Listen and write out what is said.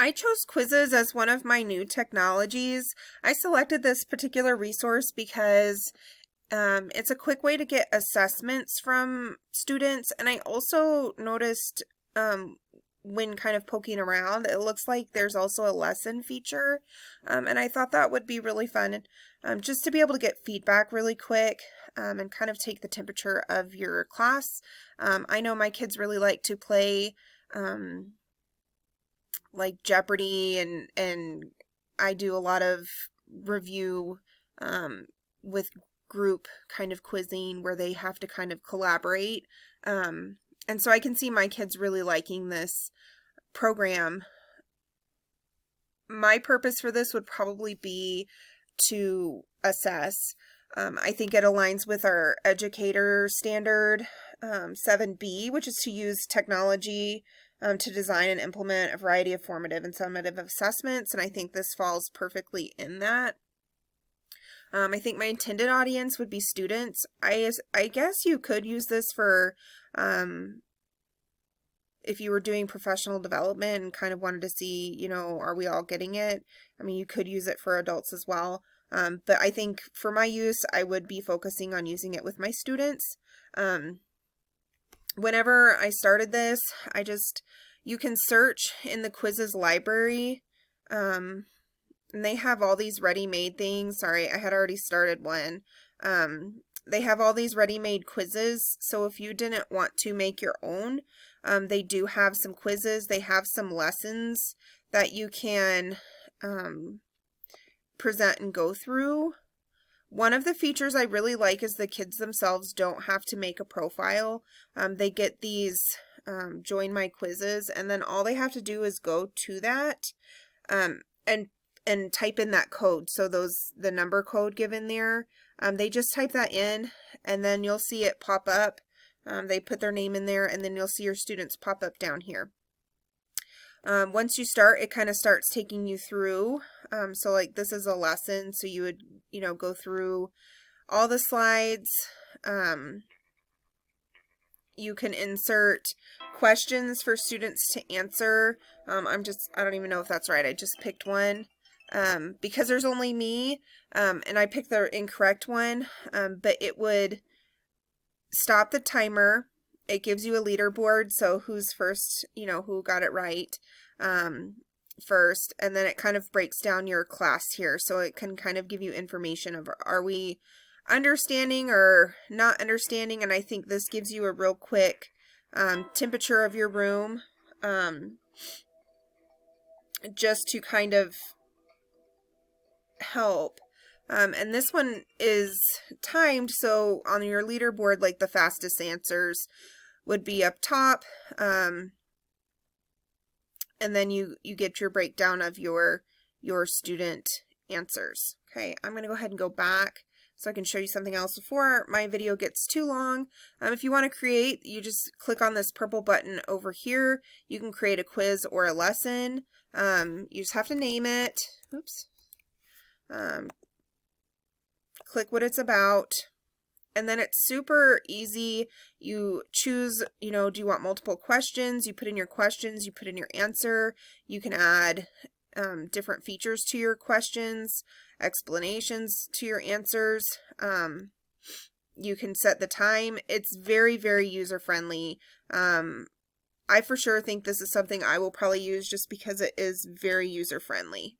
I chose Quizizz as one of my new technologies. I selected this particular resource because it's a quick way to get assessments from students, and I also noticed when kind of poking around, it looks like there's also a lesson feature, and I thought that would be really fun, just to be able to get feedback really quick and kind of take the temperature of your class. I know my kids really like to play like Jeopardy, and I do a lot of review with group kind of quizzing where they have to kind of collaborate. And so I can see my kids really liking this program. My purpose for this would probably be to assess. I think it aligns with our educator standard 7B, which is to use technology to design and implement a variety of formative and summative assessments, and I think this falls perfectly in that. I think my intended audience would be students. I guess you could use this for if you were doing professional development and kind of wanted to see, are we all getting it? I mean, you could use it for adults as well. But I think for my use, I would be focusing on using it with my students. Whenever I started this, you can search in the Quizizz library, and they have all these ready-made things. Sorry, I had already started one. They have all these ready-made quizzes, so if you didn't want to make your own, they do have some quizzes. They have some lessons that you can present and go through. One of the features I really like is the kids themselves don't have to make a profile. They get these join my quizzes, and then all they have to do is go to that and type in that code. So the number code given there, they just type that in, and then you'll see it pop up. They put their name in there, and then you'll see your students pop up down here. Once you start, it kind of starts taking you through. So like this is a lesson, so you would, go through all the slides. You can insert questions for students to answer. I don't even know if that's right. I just picked one because there's only me, and I picked the incorrect one, but it would stop the timer. It gives you a leaderboard, so who's first, who got it right first, and then it kind of breaks down your class here, so it can kind of give you information of are we understanding or not understanding, and I think this gives you a real quick temperature of your room, just to kind of help. And this one is timed, so on your leaderboard, like the fastest answers would be up top, and then you get your breakdown of your student answers. Okay, I'm going to go ahead and go back so I can show you something else before my video gets too long. If you want to create, you just click on this purple button over here. You can create a quiz or a lesson. You just have to name it. Oops. Click what it's about. And then it's super easy. You choose, do you want multiple questions? You put in your questions, you put in your answer. You can add different features to your questions, explanations to your answers. You can set the time. It's very, very user-friendly. I for sure think this is something I will probably use just because it is very user-friendly.